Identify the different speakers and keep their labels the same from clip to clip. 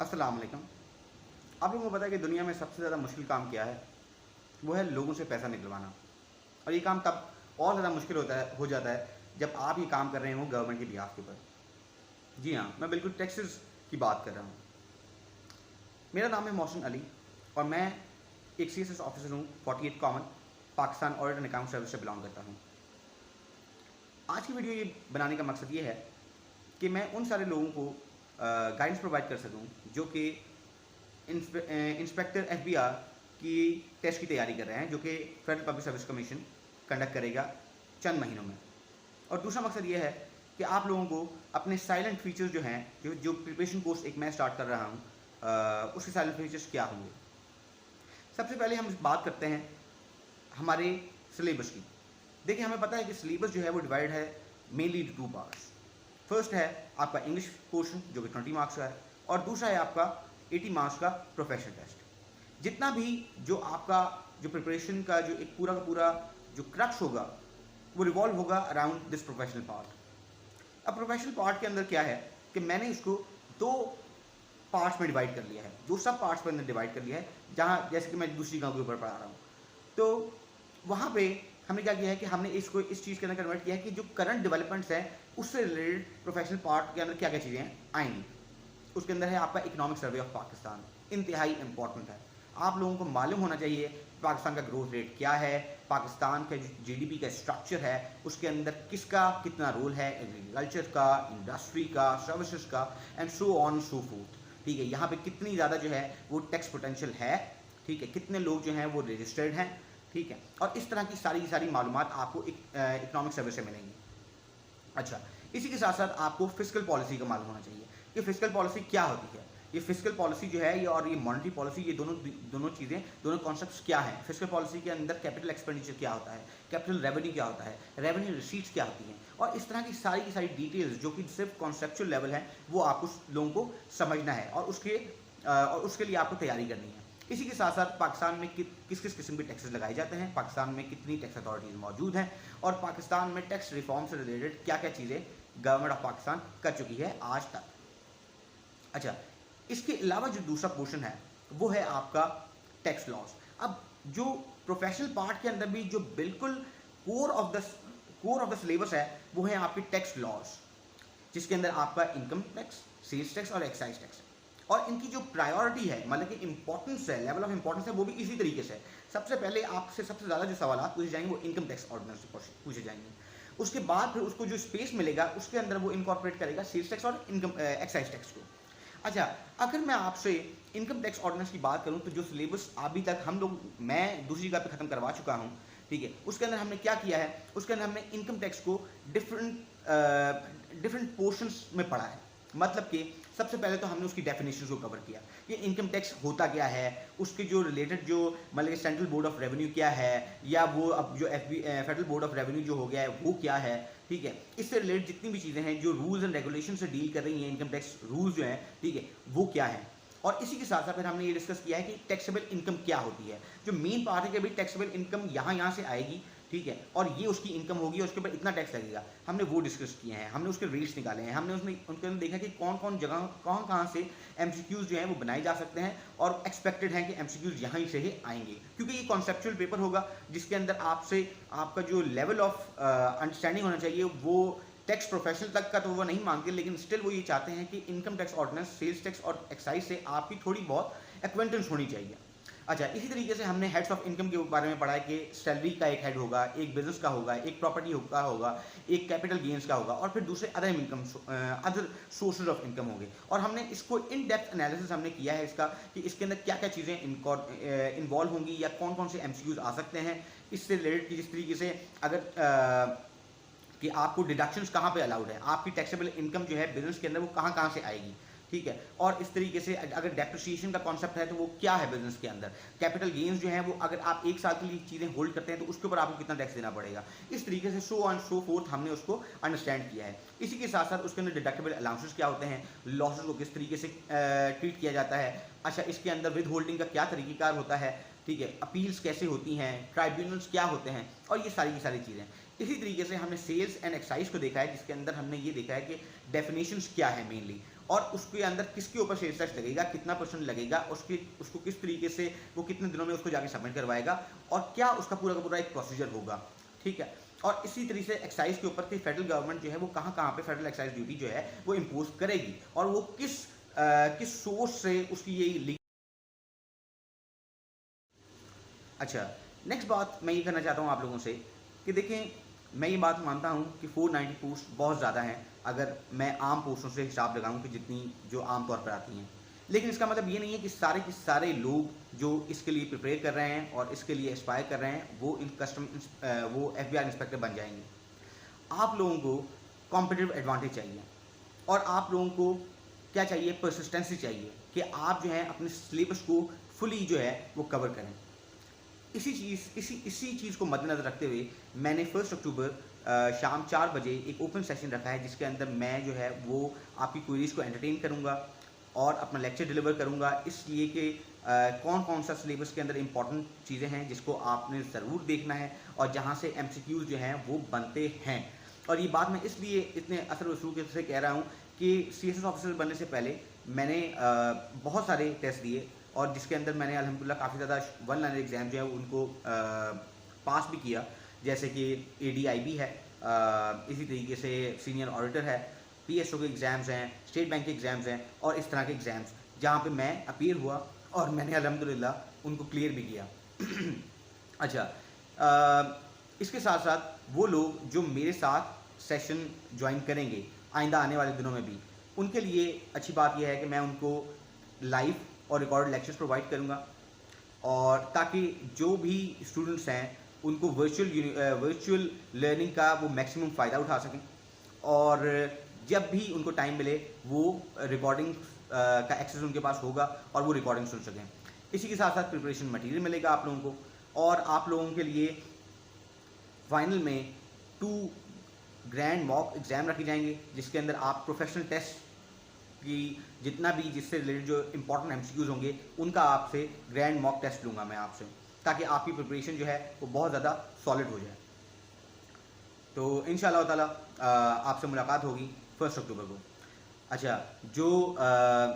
Speaker 1: अस्सलाम वालेकुम। आप लोगों को पता है कि दुनिया में सबसे ज़्यादा मुश्किल काम क्या है? वो है लोगों से पैसा निकलवाना। और ये काम तब और ज़्यादा मुश्किल हो जाता है जब आप ये काम कर रहे हो गवर्नमेंट के बिहाफ़ के ऊपर। जी हाँ, मैं बिल्कुल टैक्सेस की बात कर रहा हूँ। मेरा नाम है मोहसिन अली और मैं एक सीएसएस ऑफिसर हूँ 48 common Pakistan audit and account service से बिलॉन्ग करता हूँ। आज की वीडियो ये बनाने का मकसद ये है कि मैं उन सारे लोगों को गाइडेंस प्रोवाइड कर सकूँ जो कि इंस्पेक्टर एफबीआर की टेस्ट की तैयारी कर रहे हैं, जो कि federal public service commission conduct करेगा चंद महीनों में। और दूसरा मकसद ये है कि आप लोगों को अपने साइलेंट फीचर्स जो हैं, जो प्रिपरेशन कोर्स एक मैं स्टार्ट कर रहा हूँ, उसके साइलेंट फीचर्स क्या होंगे। सबसे पहले हम बात करते हैं हमारे सिलेबस की। देखिए, हमें पता है कि सिलेबस जो है वो डिवाइड है मेनली टू 2 पार्ट्स। फर्स्ट है आपका इंग्लिश पोर्शन जो कि 20 मार्क्स का है, और दूसरा है आपका 80 मार्क्स का प्रोफेशनल टेस्ट। जितना भी जो आपका जो प्रिपरेशन का जो एक पूरा का पूरा जो क्रक्स होगा वो रिवॉल्व होगा अराउंड दिस प्रोफेशनल पार्ट। अब प्रोफेशनल पार्ट के अंदर क्या है कि मैंने इसको 2 पार्ट्स में डिवाइड कर लिया है, 2 सब पार्ट्स में अंदर डिवाइड कर लिया है, जहाँ जैसे कि मैं दूसरी गाँव के ऊपर पढ़ा रहा हूँ। तो वहाँ पे हमने क्या किया है कि हमने इसको इस चीज़ के अंदर कन्वर्ट किया है कि जो करंट डेवलपमेंट्स हैं उससे रिलेटेड प्रोफेशनल पार्ट के अंदर क्या क्या चीज़ें आएंगी। उसके अंदर है आपका इकोनॉमिक सर्वे ऑफ पाकिस्तान, इंतहाई इंपॉर्टेंट है। आप लोगों को मालूम होना चाहिए पाकिस्तान का ग्रोथ रेट क्या है, पाकिस्तान का जो जीडीपी का स्ट्रक्चर है उसके अंदर किसका कितना रोल है, एग्रीकल्चर का, इंडस्ट्री का, सर्विसेज का, and so on so fourth. ठीक है, यहाँ पे कितनी ज़्यादा जो है वो टैक्स पोटेंशियल है, ठीक है, कितने लोग जो हैं वो रजिस्टर्ड हैं, ठीक है, और इस तरह की सारी मालूमात आपको इकोनॉमिक सर्वे से मिलेंगी। अच्छा, इसी के साथ साथ आपको फिस्कल पॉलिसी का मालूम होना चाहिए कि फिस्कल पॉलिसी क्या होती है। ये फिस्कल पॉलिसी जो है ये और ये मॉनेटरी पॉलिसी, ये दोनों चीज़ें, दोनों कॉन्सेप्ट्स क्या हैं। फिस्कल पॉलिसी के अंदर कैपिटल एक्सपेंडिचर क्या होता है, कैपिटल रेवेन्यू क्या होता है, रेवेन्यू रिसीट्स क्या होती हैं, और इस तरह की सारी डिटेल्स जो कि सिर्फ कॉन्सेप्चुअल लेवल है वो आपको लोगों को समझना है और उसके लिए आपको तैयारी करनी है। इसी के साथ साथ पाकिस्तान में किस किस किस्म के टैक्सेस लगाए जाते हैं, पाकिस्तान में कितनी टैक्स अथॉरिटीज़ मौजूद हैं, और पाकिस्तान में टैक्स रिफॉर्म से रिलेटेड क्या क्या चीज़ें गवर्नमेंट ऑफ पाकिस्तान कर चुकी है आज तक। अच्छा, इसके अलावा जो दूसरा पोर्शन है वो है आपका टैक्स लॉस। अब जो प्रोफेशनल पार्ट के अंदर भी जो बिल्कुल कोर ऑफ द सिलेबस है वो है आपके टैक्स लॉस, जिसके अंदर आपका इनकम टैक्स, सेल्स टैक्स और एक्साइज टैक्स है। और इनकी जो प्रायोरिटी है, मतलब कि इंपॉर्टेंस है, लेवल ऑफ इंपॉर्टेंस है, वो भी इसी तरीके से है। सबसे पहले आपसे सबसे ज़्यादा जो सवाल पूछे जाएंगे वो इनकम टैक्स ऑर्डिनेंस से पूछे जाएंगे। उसके बाद फिर उसको जो स्पेस मिलेगा उसके अंदर वो इनकॉर्पोरेट करेगा सेल्स टैक्स और इनकम एक्साइज टैक्स को। अच्छा, अगर मैं आपसे इनकम टैक्स ऑर्डिनेंस की बात करूं तो जो सिलेबस अभी तक मैं दूसरी जगह पे ख़त्म करवा चुका हूं, ठीक है, उसके अंदर हमने क्या किया है, उसके अंदर हमने इनकम टैक्स को डिफरेंट पोर्शंस में पढ़ा है। मतलब कि सबसे पहले तो हमने उसकी डेफिनेशन को कवर किया, ये इनकम टैक्स होता क्या है, उसके जो रिलेटेड जो मतलब सेंट्रल बोर्ड ऑफ रेवेन्यू क्या है, या वो अब जो फेडरल बोर्ड ऑफ रेवेन्यू जो हो गया है वो क्या है, ठीक है, इससे रिलेटेड जितनी भी चीज़ें हैं जो रूल्स एंड रेगुलेशन से डील कर रही हैं, इनकम टैक्स रूल्स जो हैं, ठीक है, वो क्या है। और इसी के साथ साथ फिर हमने ये डिस्कस किया है कि टैक्सेबल इनकम क्या होती है। जो मेन पार्ट है कि भाई टैक्सेबल इनकम यहाँ से आएगी, ठीक है, और ये उसकी इनकम होगी और उसके ऊपर इतना टैक्स लगेगा, हमने वो डिस्कस किए हैं, हमने उसके रेट्स निकाले हैं, हमने उसमें उनके अंदर देखा कि कौन कौन जगह कहाँ से एमसीक्यूज जो हैं वो बनाए जा सकते हैं, और एक्सपेक्टेड है कि एमसीक्यूज यहाँ से ही आएंगे, क्योंकि ये कॉन्सेप्चुअल पेपर होगा जिसके अंदर आपका जो लेवल ऑफ अंडरस्टैंडिंग होना चाहिए वो टैक्स प्रोफेशनल तक का तो वो नहीं मांगते, लेकिन स्टिल वो ये चाहते हैं कि income tax ordinance, sales tax और एक्साइज से आपकी थोड़ी बहुत एक्वेंटेंस होनी चाहिए। अच्छा, इसी तरीके से हमने हेड्स ऑफ इनकम के बारे में पढ़ा है कि सैलरी का एक हेड होगा, एक बिजनेस का होगा, एक प्रॉपर्टी का होगा, एक कैपिटल गेन्स का होगा, और फिर दूसरे अदर सोर्सेज ऑफ इनकम होंगे। और हमने इसको इन डेप्थ एनालिसिस हमने किया है इसका कि इसके अंदर क्या क्या चीज़ें इन्वॉल्व होंगी या कौन कौन से एमसीक्यूज आ सकते हैं इससे रिलेटेड, जिस तरीके से अगर कि आपको डिडक्शंस कहाँ पे अलाउड है, आपकी टैक्सेबल इनकम जो है बिजनेस के अंदर वो कहाँ से आएगी, ठीक है, और इस तरीके से अगर डेप्रिसिएशन का कॉन्सेप्ट है तो वो क्या है बिजनेस के अंदर, कैपिटल गेन्स जो है वो अगर आप 1 साल के लिए चीज़ें होल्ड करते हैं तो उसके ऊपर आपको कितना टैक्स देना पड़ेगा। इस तरीके से सो ऑन सो फोर्थ हमने उसको अंडरस्टैंड किया है। इसी के साथ साथ उसके अंदर डिडक्टेबल अलाउंसेस क्या होते हैं, लॉसेस को किस तरीके से ट्रीट किया जाता है। अच्छा, इसके अंदर विद होल्डिंग का क्या तरीक़ेकार होता है, ठीक है, अपील्स कैसे होती हैं, ट्राइब्यूनल्स क्या होते हैं, और ये सारी की सारी चीज़ें। इसी तरीके से हमने सेल्स एंड एक्साइज को देखा है, जिसके अंदर हमने ये देखा है कि डेफिनेशंस क्या है मेनली, और उसके अंदर किसके ऊपर सेल्स टैक्स लगेगा, कितना % लगेगा, उसको किस तरीके से वो कितने दिनों में उसको जाके सबमिट करवाएगा और क्या उसका पूरा का पूरा एक प्रोसीजर होगा, ठीक है। और इसी तरीके से एक्साइज के ऊपर कि फेडरल गवर्नमेंट जो है वो कहाँ पे फेडरल एक्साइज ड्यूटी जो है वो इम्पोज करेगी और वो किस सोर्स से उसकी ये। अच्छा, नेक्स्ट बात मैं ये करना चाहता हूँ आप लोगों से कि देखें, मैं ये बात मानता हूँ कि 490 पोस्ट बहुत ज़्यादा हैं अगर मैं आम पोस्टों से हिसाब लगाऊँ कि जितनी जो आम तौर पर आती हैं। लेकिन इसका मतलब ये नहीं है कि सारे के सारे लोग जो इसके लिए प्रिपेयर कर रहे हैं और इसके लिए एस्पायर कर रहे हैं वो वो FBI इंस्पेक्टर बन जाएंगे। आप लोगों को कॉम्पिटिटिव एडवांटेज चाहिए और आप लोगों को क्या चाहिए, परसिस्टेंसी चाहिए कि आप जो है अपने सिलेबस को फुली जो है वो कवर करें। इसी चीज़ को मद्देनज़र रखते हुए मैंने 1 अक्टूबर शाम 4 बजे एक ओपन सेशन रखा है जिसके अंदर मैं जो है वो आपकी क्वेरीज़ को एंटरटेन करूँगा और अपना लेक्चर डिलीवर करूँगा, इसलिए कि कौन कौन सा सिलेबस के अंदर इंपॉर्टेंट चीज़ें हैं जिसको आपने ज़रूर देखना है और जहाँ से MCQs जो हैं वो बनते हैं। और ये बात मैं इसलिए इतने असर वसूल से कह रहा हूँ कि CSS ऑफिसर बनने से पहले मैंने बहुत सारे टेस्ट दिए और जिसके अंदर मैंने अल्हम्दुलिल्लाह काफ़ी ज़्यादा 1 लाइनर एग्ज़ाम जो है उनको पास भी किया, जैसे कि ADIB है, इसी तरीके से सीनियर ऑडिटर है, PSO के एग्ज़ाम्स हैं, स्टेट बैंक के एग्ज़ाम्स हैं और इस तरह के एग्ज़ाम्स जहाँ पे मैं अपीयर हुआ और मैंने अल्हम्दुलिल्लाह उनको क्लियर भी किया। अच्छा, इसके साथ साथ वो लोग जो मेरे साथ सेशन ज्वाइन करेंगे आइंदा आने वाले दिनों में भी, उनके लिए अच्छी बात यह है कि मैं उनको लाइव और रिकॉर्डेड लेक्चर्स प्रोवाइड करूँगा और ताकि जो भी स्टूडेंट्स हैं उनको वर्चुअल लर्निंग का वो मैक्सिमम फ़ायदा उठा सकें और जब भी उनको टाइम मिले वो रिकॉर्डिंग का एक्सेस उनके पास होगा और वो रिकॉर्डिंग सुन सकें। इसी के साथ साथ प्रिपरेशन मटेरियल मिलेगा आप लोगों को और आप लोगों के लिए फाइनल में 2 ग्रैंड मॉक एग्ज़ाम रखे जाएंगे जिसके अंदर आप प्रोफेशनल टेस्ट कि जितना भी जिससे रिलेटेड जो इंपॉर्टेंट MCQs होंगे उनका आपसे ग्रैंड मॉक टेस्ट लूँगा मैं आपसे, ताकि आपकी प्रिपरेशन जो है वो बहुत ज़्यादा सॉलिड हो जाए। तो इंशाअल्लाह ताला आपसे मुलाकात होगी 1 अक्टूबर को। अच्छा, जो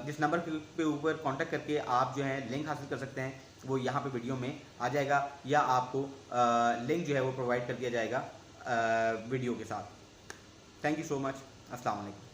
Speaker 1: जिस नंबर पे ऊपर कांटेक्ट करके आप जो है लिंक हासिल कर सकते हैं वो यहाँ पे वीडियो में आ जाएगा या आपको लिंक जो है वो प्रोवाइड कर दिया जाएगा वीडियो के साथ। Thank you so much. अस्सलाम वालेकुम।